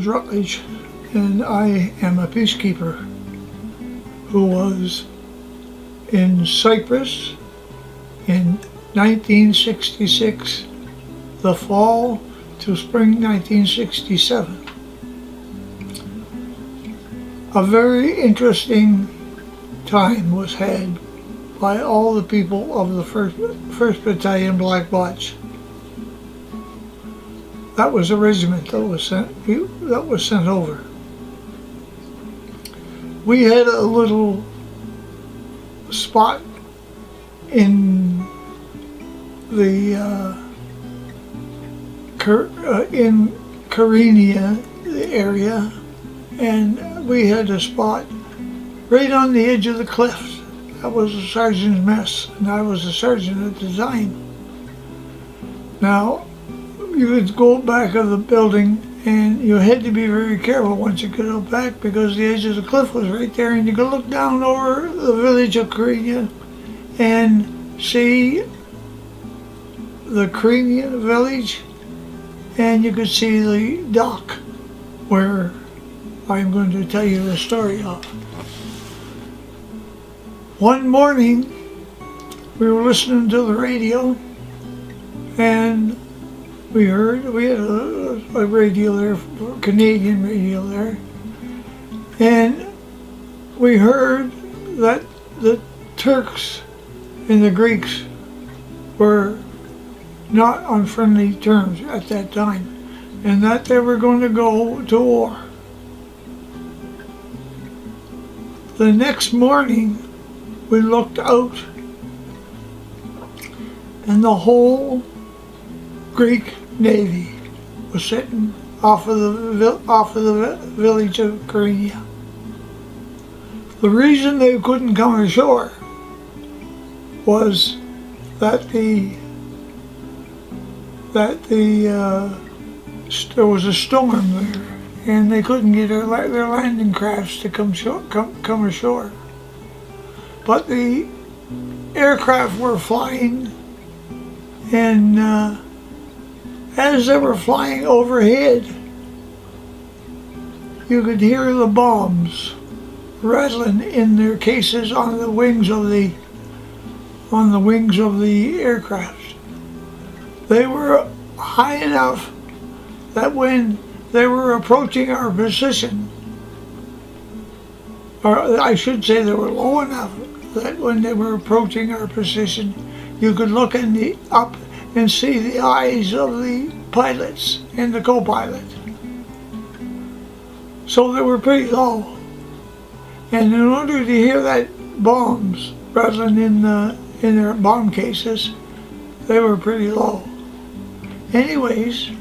is Routledge, and I am a peacekeeper who was in Cyprus in 1966, the fall to spring 1967. A very interesting time was had by all the people of the 1st Battalion Black Watch. That was a regiment that was sent over. We had a little spot in the in Karenia, the area, and we had a spot right on the edge of the cliffs. That was the sergeant's mess, and I was the sergeant at the time. Now, you could go back of the building, and you had to be very careful once you got up back, because the edge of the cliff was right there, and you could look down over the village of Karenia and see the Karenia village, and you could see the dock where I'm going to tell you the story of. One morning, we were listening to the radio, and we had a radio there, a Canadian radio there, and we heard that the Turks and the Greeks were not on friendly terms at that time, and that they were going to go to war. The next morning, we looked out, and the whole Greek Navy was sitting off of the village of Karenia. The reason they couldn't come ashore was that there was a storm there, and they couldn't get their landing crafts to come ashore. But the aircraft were flying, and as they were flying overhead, you could hear the bombs rattling in their cases on the wings of the aircraft. They were high enough that when they were approaching our position, or I should say they were low enough that when they were approaching our position, you could look up and see the eyes of the pilots and the co-pilot. So they were pretty low. And in order to hear that bombs rattling in their bomb cases, they were pretty low. Anyways,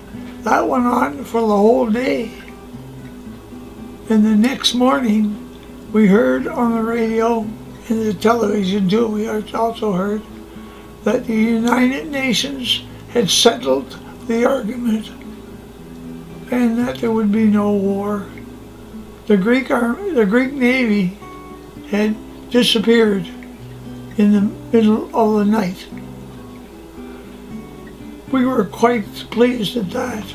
that went on for the whole day. And the next morning, we heard on the radio and the television too, we also heard that the United Nations had settled the argument and that there would be no war. The Greek Navy had disappeared in the middle of the night. We were quite pleased at that,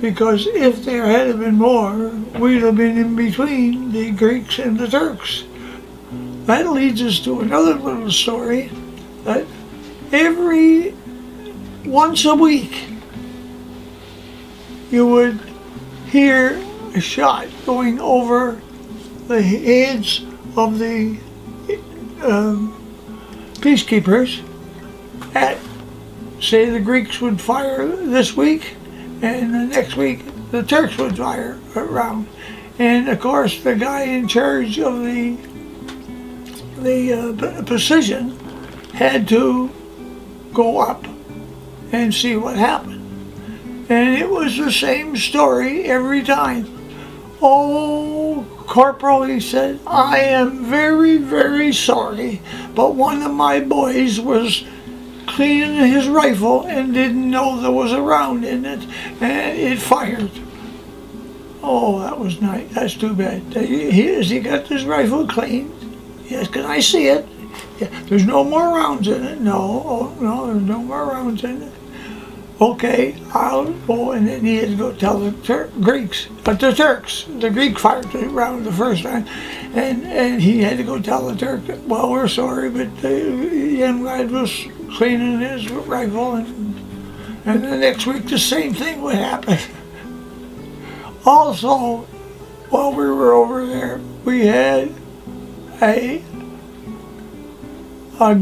because if there had been more, we'd have been in between the Greeks and the Turks. That leads us to another little story, that once a week you would hear a shot going over the heads of the peacekeepers at, say, the Greeks would fire this week, and the next week the Turks would fire around. And of course the guy in charge of the precision had to go up and see what happened. And it was the same story every time. "Oh, Corporal," he said, "I am very, very sorry, but one of my boys was cleaning his rifle and didn't know there was a round in it, and it fired." "Oh, that was nice. That's too bad. Has he got this rifle cleaned?" "Yes, can I see it?" "Yeah. There's no more rounds in it?" "No, oh, no, there's no more rounds in it." okay, I'll go, and then he had to go tell the Greeks, but the Turks, the Greek fired the round the first time, and he had to go tell the Turks, well, we're sorry, but the young lad was cleaning his rifle, and the next week the same thing would happen. Also, while we were over there, we had a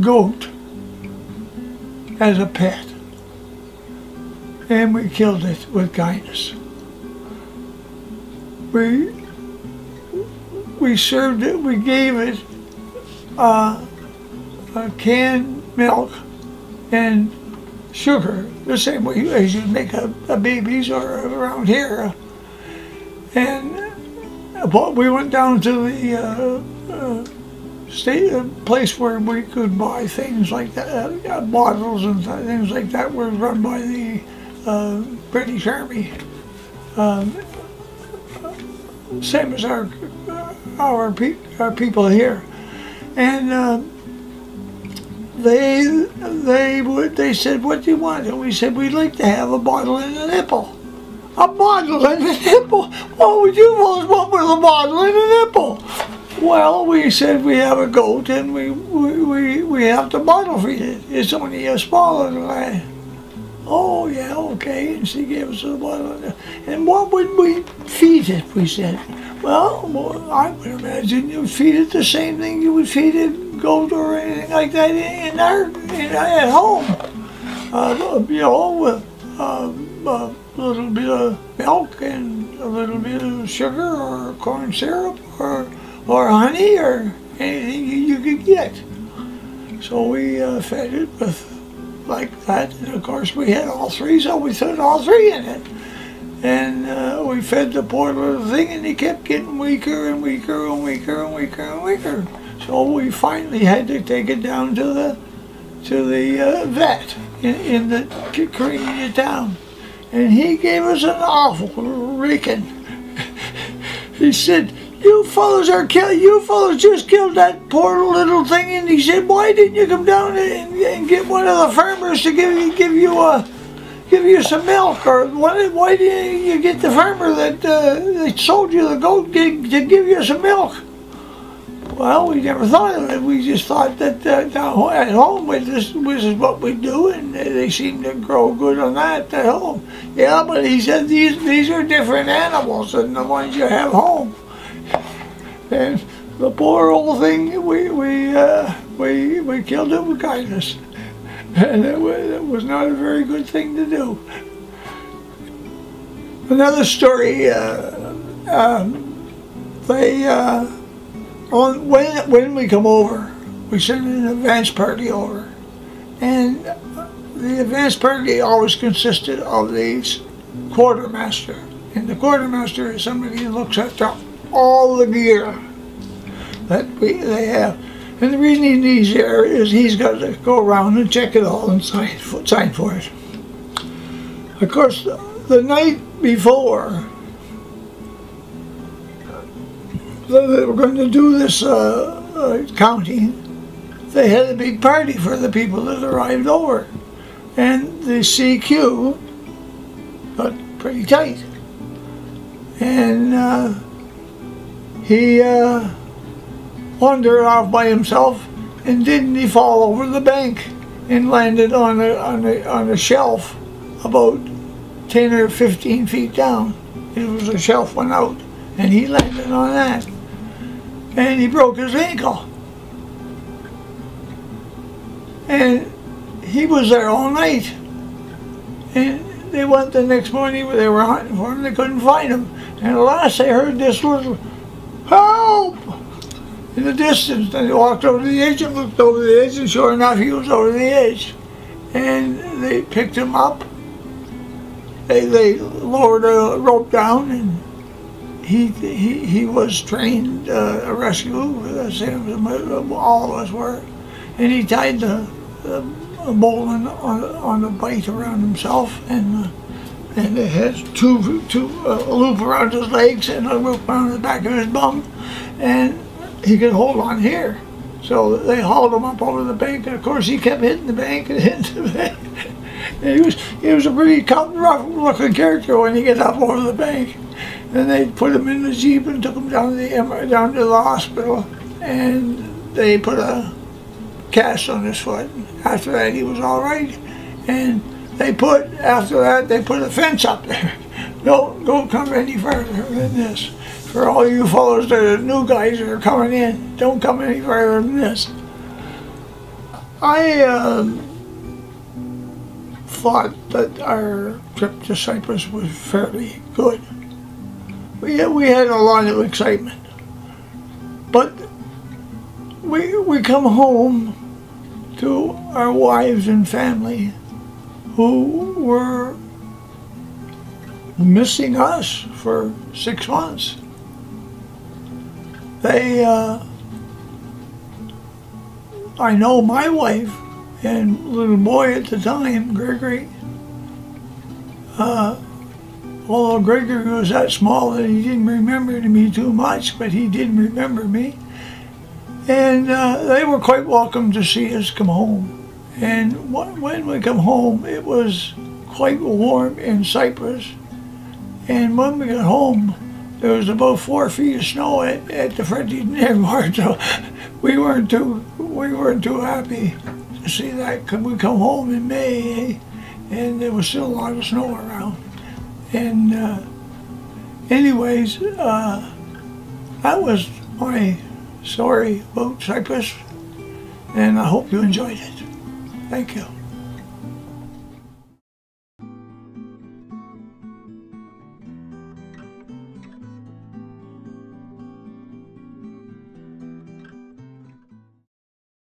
goat as a pet, and we killed it with kindness. We served it, we gave it a canned milk and sugar, the same way as you make a babies or around here. And we went down to the place where we could buy things like that, bottles and things like that were run by the British Army. Same as our people here. And they said, what do you want? And we said, we'd like to have a bottle and a nipple. A bottle and a nipple? What would you most want with a bottle and a nipple? Well, we said we have a goat and we have to bottle feed it. It's only a small little lad. Oh yeah, okay. And she gave us a bottle. And what would we feed it? We said. Well, I would imagine you'd feed it the same thing you would feed a goat or anything like that at home. You know, a little bit of milk and a little bit of sugar or corn syrup or honey or anything you could get. So we fed it with like that, and of course we had all three, so we put all three in it. And we fed the poor little thing, and he kept getting weaker and weaker and weaker and weaker and weaker. So we finally had to take it down to the vet in the Korean town. And he gave us an awful raking. He said, you fellows just killed that poor little thing. And he said, why didn't you come down and get one of the farmers to give you some milk? Or why didn't you get the farmer that sold you the goat to give you some milk? Well, we never thought of it. We just thought that at home this is what we do, and they seem to grow good on that at home. Yeah, but he said these are different animals than the ones you have home. And the poor old thing, we killed it with kindness, and it was not a very good thing to do. Another story. When we come over, we send an advance party over, and the advance party always consisted of the quartermaster, and the quartermaster is somebody who looks after all the gear that they have. And the reason he needs there is he's got to go around and check it all and sign for it. Of course, the night before they were going to do this counting, they had a big party for the people that arrived over, and the CQ got pretty tight, and he wandered off by himself, and didn't he fall over the bank and landed on a shelf about 10 or 15 feet down. It was a shelf went out, and he landed on that, and he broke his ankle. And he was there all night, and they went the next morning, they were hunting for him, they couldn't find him, and at last they heard this little help in the distance, and they walked over to the edge and looked over the edge, and sure enough he was over the edge, and they picked him up. They lowered a rope down, and he was trained a rescue, the same as all of us were, and he tied the bowline on the bite around himself, and it has a loop around his legs and a loop around the back of his bum, and he could hold on here. So they hauled him up over the bank, and of course he kept hitting the bank and hitting the bank. He was a pretty rough looking character when he got up over the bank. And they put him in the Jeep and took him down to the hospital, and they put a cast on his foot. After that, he was all right. And after that, they put a fence up there. Don't come any further than this. For all you fellows that are new guys that are coming in, don't come any further than this. I thought that our trip to Cyprus was fairly good. We had a lot of excitement, but we come home to our wives and family who were missing us for 6 months. I know my wife and little boy at the time, Gregory, although Gregory was that small that he didn't remember me too much, but he did remember me. And they were quite welcome to see us come home. And when we come home, it was quite warm in Cyprus. And when we got home, there was about 4 feet of snow at the Frenchie neighborhood, so we weren't too happy to see that. Could we come home in May, and there was still a lot of snow around. And anyways, that was my story about Cyprus, and I hope you enjoyed it. Thank you.